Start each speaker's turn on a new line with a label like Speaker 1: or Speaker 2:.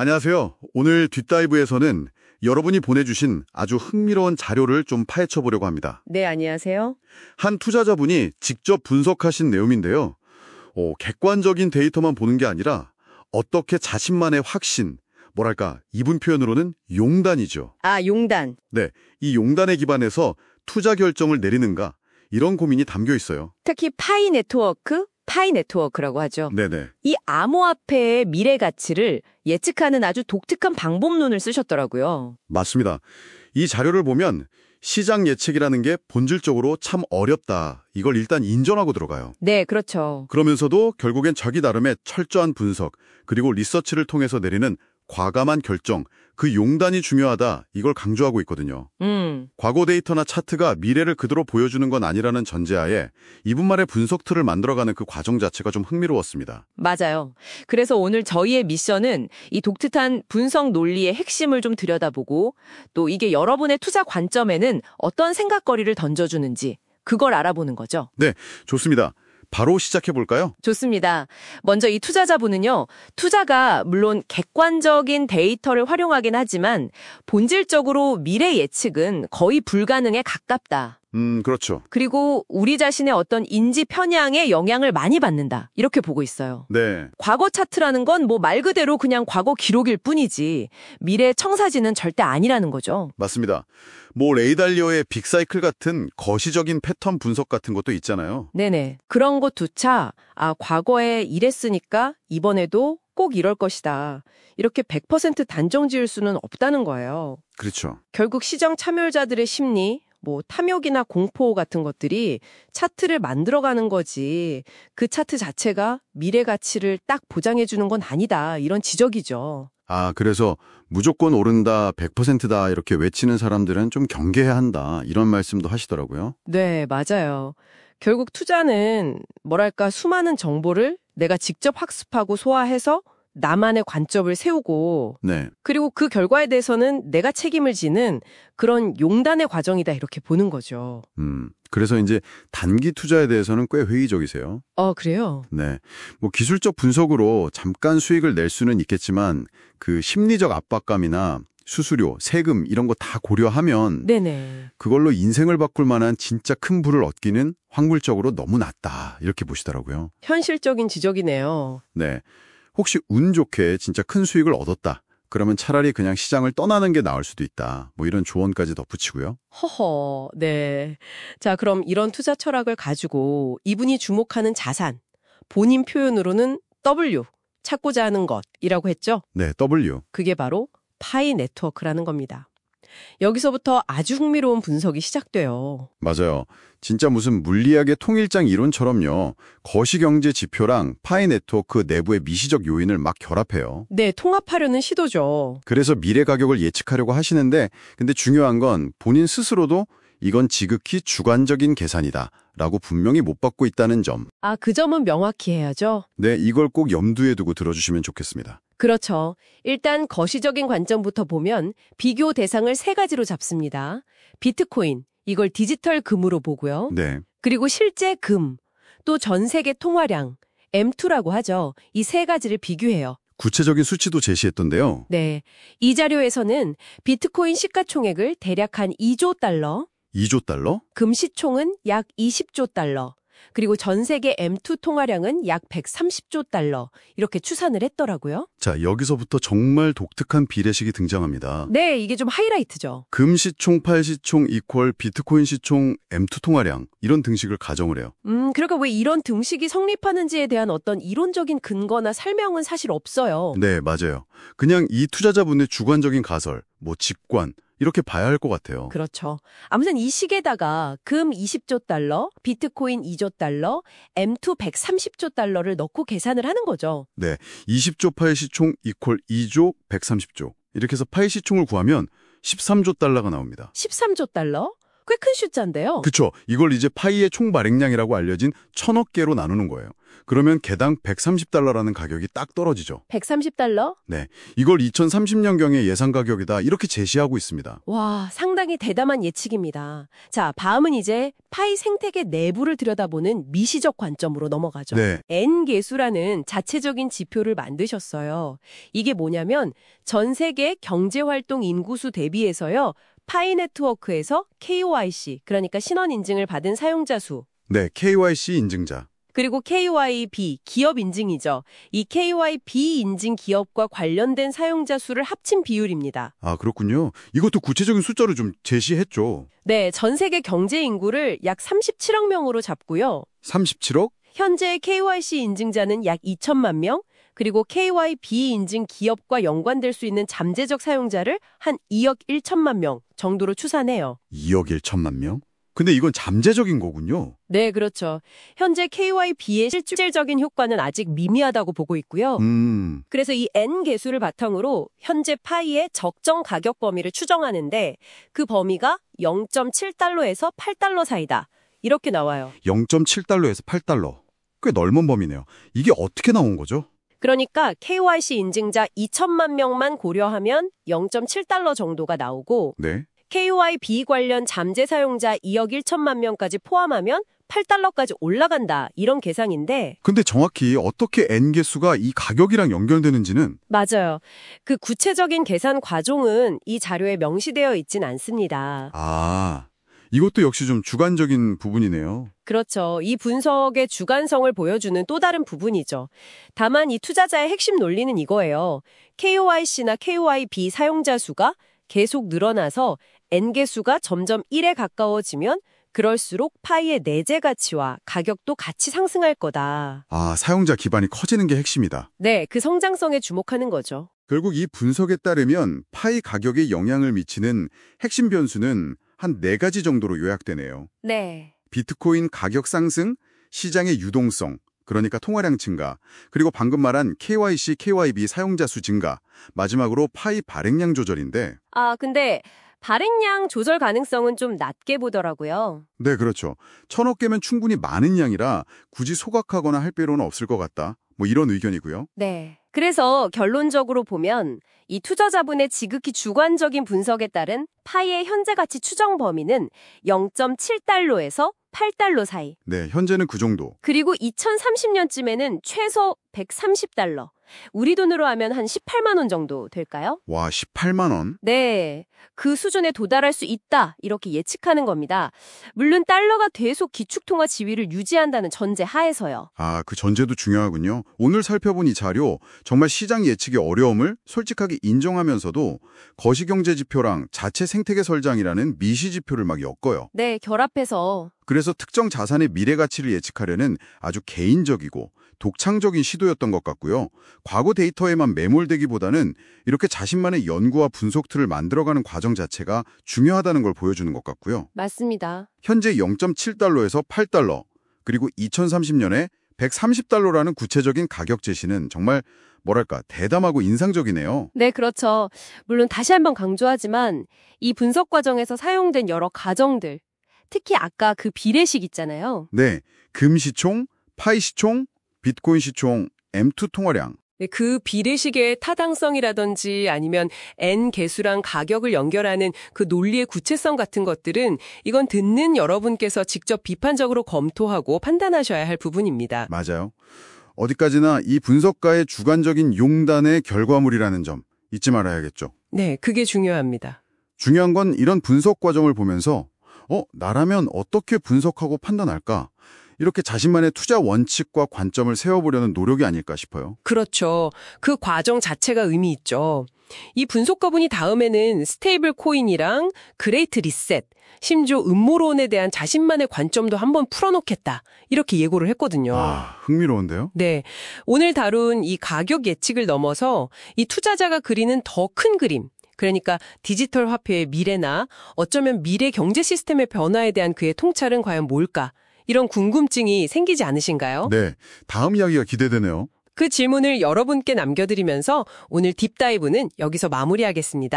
Speaker 1: 안녕하세요. 오늘 뒷다이브에서는 여러분이 보내주신 아주 흥미로운 자료를 좀 파헤쳐 보려고 합니다.
Speaker 2: 네, 안녕하세요.
Speaker 1: 한 투자자분이 직접 분석하신 내용인데요. 객관적인 데이터만 보는 게 아니라 어떻게 자신만의 확신, 뭐랄까 이분 표현으로는 용단이죠.
Speaker 2: 아, 용단.
Speaker 1: 네, 이 용단에 기반해서 투자 결정을 내리는가 이런 고민이 담겨 있어요.
Speaker 2: 특히 파이 네트워크라고 하죠.
Speaker 1: 네네.
Speaker 2: 이 암호화폐의 미래 가치를 예측하는 아주 독특한 방법론을 쓰셨더라고요.
Speaker 1: 맞습니다. 이 자료를 보면 시장 예측이라는 게 본질적으로 참 어렵다. 이걸 일단 인정하고 들어가요.
Speaker 2: 네, 그렇죠.
Speaker 1: 그러면서도 결국엔 자기 나름의 철저한 분석, 그리고 리서치를 통해서 내리는 과감한 결정, 그 용단이 중요하다. 이걸 강조하고 있거든요. 과거 데이터나 차트가 미래를 그대로 보여주는 건 아니라는 전제하에 이분만의 분석 틀을 만들어가는 그 과정 자체가 좀 흥미로웠습니다.
Speaker 2: 맞아요. 그래서 오늘 저희의 미션은 이 독특한 분석 논리의 핵심을 좀 들여다보고 또 이게 여러분의 투자 관점에는 어떤 생각거리를 던져주는지 그걸 알아보는 거죠.
Speaker 1: 네, 좋습니다. 바로 시작해 볼까요?
Speaker 2: 좋습니다. 먼저 이 투자자분은요, 투자가 물론 객관적인 데이터를 활용하긴 하지만 본질적으로 미래 예측은 거의 불가능에 가깝다.
Speaker 1: 그렇죠.
Speaker 2: 그리고 우리 자신의 어떤 인지 편향에 영향을 많이 받는다. 이렇게 보고 있어요.
Speaker 1: 네,
Speaker 2: 과거 차트라는 건 뭐 말 그대로 그냥 과거 기록일 뿐이지 미래 청사진은 절대 아니라는 거죠.
Speaker 1: 맞습니다. 뭐 레이달리어의 빅사이클 같은 거시적인 패턴 분석 같은 것도 있잖아요.
Speaker 2: 네네. 그런 것조차 과거에 이랬으니까 이번에도 꼭 이럴 것이다. 이렇게 100% 단정 지을 수는 없다는 거예요.
Speaker 1: 그렇죠.
Speaker 2: 결국 시장 참여자들의 심리, 뭐 탐욕이나 공포 같은 것들이 차트를 만들어가는 거지 그 차트 자체가 미래 가치를 딱 보장해 주는 건 아니다. 이런 지적이죠.
Speaker 1: 그래서 무조건 오른다, 100%다 이렇게 외치는 사람들은 좀 경계해야 한다. 이런 말씀도 하시더라고요.
Speaker 2: 네, 맞아요. 결국 투자는 뭐랄까 수많은 정보를 내가 직접 학습하고 소화해서 나만의 관점을 세우고
Speaker 1: 네.
Speaker 2: 그리고 그 결과에 대해서는 내가 책임을 지는 그런 용단의 과정이다 이렇게 보는 거죠.
Speaker 1: 그래서 이제 단기 투자에 대해서는 꽤 회의적이세요.
Speaker 2: 그래요?
Speaker 1: 네. 뭐 기술적 분석으로 잠깐 수익을 낼 수는 있겠지만 그 심리적 압박감이나 수수료, 세금 이런 거 다 고려하면
Speaker 2: 네네.
Speaker 1: 그걸로 인생을 바꿀 만한 진짜 큰 부를 얻기는 확률적으로 너무 낮다. 이렇게 보시더라고요.
Speaker 2: 현실적인 지적이네요.
Speaker 1: 네. 혹시 운 좋게 진짜 큰 수익을 얻었다. 그러면 차라리 그냥 시장을 떠나는 게 나을 수도 있다. 뭐 이런 조언까지 덧붙이고요.
Speaker 2: 허허, 네. 자, 그럼 이런 투자 철학을 가지고 이분이 주목하는 자산, 본인 표현으로는 W, 찾고자 하는 것이라고 했죠?
Speaker 1: 네, W.
Speaker 2: 그게 바로 파이 네트워크라는 겁니다. 여기서부터 아주 흥미로운 분석이 시작돼요.
Speaker 1: 맞아요. 진짜 무슨 물리학의 통일장 이론처럼요. 거시경제 지표랑 파이 네트워크 내부의 미시적 요인을 막 결합해요.
Speaker 2: 네, 통합하려는 시도죠.
Speaker 1: 그래서 미래 가격을 예측하려고 하시는데 근데 중요한 건 본인 스스로도 이건 지극히 주관적인 계산이다 라고 분명히 못 받고 있다는 점.
Speaker 2: 그 점은 명확히 해야죠.
Speaker 1: 네, 이걸 꼭 염두에 두고 들어주시면 좋겠습니다.
Speaker 2: 그렇죠. 일단 거시적인 관점부터 보면 비교 대상을 세 가지로 잡습니다. 비트코인, 이걸 디지털 금으로 보고요.
Speaker 1: 네.
Speaker 2: 그리고 실제 금, 또 전 세계 통화량, M2라고 하죠. 이 세 가지를 비교해요.
Speaker 1: 구체적인 수치도 제시했던데요.
Speaker 2: 네. 이 자료에서는 비트코인 시가총액을 대략 한 2조 달러,
Speaker 1: 2조 달러?
Speaker 2: 금 시총은 약 20조 달러, 그리고 전 세계 M2 통화량은 약 130조 달러 이렇게 추산을 했더라고요.
Speaker 1: 자, 여기서부터 정말 독특한 비례식이 등장합니다.
Speaker 2: 네, 이게 좀 하이라이트죠.
Speaker 1: 금 시총, 팔 시총 이퀄 비트코인 시총 M2 통화량 이런 등식을 가정을 해요.
Speaker 2: 그러니까 왜 이런 등식이 성립하는지에 대한 어떤 이론적인 근거나 설명은 사실 없어요.
Speaker 1: 네, 맞아요. 그냥 이 투자자분의 주관적인 가설, 뭐 직관 이렇게 봐야 할 것 같아요.
Speaker 2: 그렇죠. 아무튼 이 식에다가 금 20조 달러, 비트코인 2조 달러, M2 130조 달러를 넣고 계산을 하는 거죠.
Speaker 1: 네, 20조 팔 시총 이퀄 2조 130조 이렇게 해서 팔 시총을 구하면 13조 달러가 나옵니다.
Speaker 2: 13조 달러? 꽤 큰 숫자인데요.
Speaker 1: 그쵸. 이걸 이제 파이의 총 발행량이라고 알려진 1000억 개로 나누는 거예요. 그러면 개당 130달러라는 가격이 딱 떨어지죠.
Speaker 2: 130달러?
Speaker 1: 네, 이걸 2030년경의 예상 가격이다 이렇게 제시하고 있습니다.
Speaker 2: 와, 상당히 대담한 예측입니다. 자, 다음은 이제 파이 생태계 내부를 들여다보는 미시적 관점으로 넘어가죠.
Speaker 1: 네.
Speaker 2: N계수라는 자체적인 지표를 만드셨어요. 이게 뭐냐면 전 세계 경제활동 인구수 대비해서요. 파이 네트워크에서 KYC, 그러니까 신원 인증을 받은 사용자 수,
Speaker 1: 네, KYC 인증자.
Speaker 2: 그리고 KYB, 기업 인증이죠. 이 KYB 인증 기업과 관련된 사용자 수를 합친 비율입니다.
Speaker 1: 아, 그렇군요. 이것도 구체적인 숫자로 좀 제시했죠.
Speaker 2: 네, 전 세계 경제 인구를 약 37억 명으로 잡고요.
Speaker 1: 37억?
Speaker 2: 현재 KYC 인증자는 약 2천만 명, 그리고 KYB 인증 기업과 연관될 수 있는 잠재적 사용자를 한 2억 1천만 명 정도로 추산해요.
Speaker 1: 2억 1천만 명? 근데 이건 잠재적인 거군요.
Speaker 2: 네, 그렇죠. 현재 KYB의 실질적인 효과는 아직 미미하다고 보고 있고요. 그래서 이 N계수를 바탕으로 현재 파이의 적정 가격 범위를 추정하는데 그 범위가 0.7달러에서 8달러 사이다. 이렇게 나와요.
Speaker 1: 0.7달러에서 8달러. 꽤 넓은 범위네요. 이게 어떻게 나온 거죠?
Speaker 2: 그러니까 KYC 인증자 2천만 명만 고려하면 0.7달러 정도가 나오고
Speaker 1: 네.
Speaker 2: KYB 관련 잠재 사용자 2억 1천만 명까지 포함하면 8달러까지 올라간다. 이런 계산인데
Speaker 1: 근데 정확히 어떻게 N개수가 이 가격이랑 연결되는지는
Speaker 2: 맞아요. 그 구체적인 계산 과정은 이 자료에 명시되어 있진 않습니다.
Speaker 1: 이것도 역시 좀 주관적인 부분이네요.
Speaker 2: 그렇죠. 이 분석의 주관성을 보여주는 또 다른 부분이죠. 다만 이 투자자의 핵심 논리는 이거예요. KYC나 KYB 사용자 수가 계속 늘어나서 N개수가 점점 1에 가까워지면 그럴수록 파이의 내재 가치와 가격도 같이 상승할 거다.
Speaker 1: 사용자 기반이 커지는 게 핵심이다.
Speaker 2: 네, 그 성장성에 주목하는 거죠.
Speaker 1: 결국 이 분석에 따르면 파이 가격에 영향을 미치는 핵심 변수는 한 4가지 정도로 요약되네요.
Speaker 2: 네.
Speaker 1: 비트코인 가격 상승, 시장의 유동성, 그러니까 통화량 증가, 그리고 방금 말한 KYC, KYB 사용자 수 증가, 마지막으로 파이 발행량 조절인데
Speaker 2: 근데 발행량 조절 가능성은 좀 낮게 보더라고요.
Speaker 1: 네, 그렇죠. 1000억 개면 충분히 많은 양이라 굳이 소각하거나 할 필요는 없을 것 같다. 뭐 이런 의견이고요.
Speaker 2: 네. 그래서 결론적으로 보면 이 투자자분의 지극히 주관적인 분석에 따른 파이의 현재 가치 추정 범위는 0.7달러에서 8달러 사이.
Speaker 1: 네, 현재는 그 정도.
Speaker 2: 그리고 2030년쯤에는 최소 130달러. 우리 돈으로 하면 한 18만 원 정도 될까요?
Speaker 1: 와, 18만 원?
Speaker 2: 네. 그 수준에 도달할 수 있다. 이렇게 예측하는 겁니다. 물론 달러가 계속 기축통화 지위를 유지한다는 전제 하에서요.
Speaker 1: 그 전제도 중요하군요. 오늘 살펴본 이 자료, 정말 시장 예측의 어려움을 솔직하게 인정하면서도 거시경제지표랑 자체 생태계 설정이라는 미시지표를 막 엮어요.
Speaker 2: 네, 결합해서.
Speaker 1: 그래서 특정 자산의 미래 가치를 예측하려는 아주 개인적이고 독창적인 시도였던 것 같고요. 과거 데이터에만 매몰되기보다는 이렇게 자신만의 연구와 분석 틀을 만들어가는 과정 자체가 중요하다는 걸 보여주는 것 같고요.
Speaker 2: 맞습니다.
Speaker 1: 현재 0.7달러에서 8달러, 그리고 2030년에 130달러라는 구체적인 가격 제시는 정말 뭐랄까 대담하고 인상적이네요.
Speaker 2: 네, 그렇죠. 물론 다시 한번 강조하지만 이 분석 과정에서 사용된 여러 가정들, 특히 아까 그 비례식 있잖아요.
Speaker 1: 네, 금 시총, 파이 시총, 비트코인 시총, M2 통화량.
Speaker 2: 네, 그 비례식의 타당성이라든지 아니면 N개수랑 가격을 연결하는 그 논리의 구체성 같은 것들은 이건 듣는 여러분께서 직접 비판적으로 검토하고 판단하셔야 할 부분입니다.
Speaker 1: 맞아요. 어디까지나 이 분석가의 주관적인 용단의 결과물이라는 점 잊지 말아야겠죠.
Speaker 2: 네, 그게 중요합니다.
Speaker 1: 중요한 건 이런 분석 과정을 보면서 나라면 어떻게 분석하고 판단할까? 이렇게 자신만의 투자 원칙과 관점을 세워보려는 노력이 아닐까 싶어요.
Speaker 2: 그렇죠. 그 과정 자체가 의미 있죠. 이 분석가분이 다음에는 스테이블 코인이랑 그레이트 리셋, 심지어 음모론에 대한 자신만의 관점도 한번 풀어놓겠다. 이렇게 예고를 했거든요.
Speaker 1: 흥미로운데요?
Speaker 2: 네. 오늘 다룬 이 가격 예측을 넘어서 이 투자자가 그리는 더 큰 그림, 그러니까 디지털 화폐의 미래나 어쩌면 미래 경제 시스템의 변화에 대한 그의 통찰은 과연 뭘까? 이런 궁금증이 생기지 않으신가요?
Speaker 1: 네, 다음 이야기가 기대되네요.
Speaker 2: 그 질문을 여러분께 남겨드리면서 오늘 딥다이브는 여기서 마무리하겠습니다.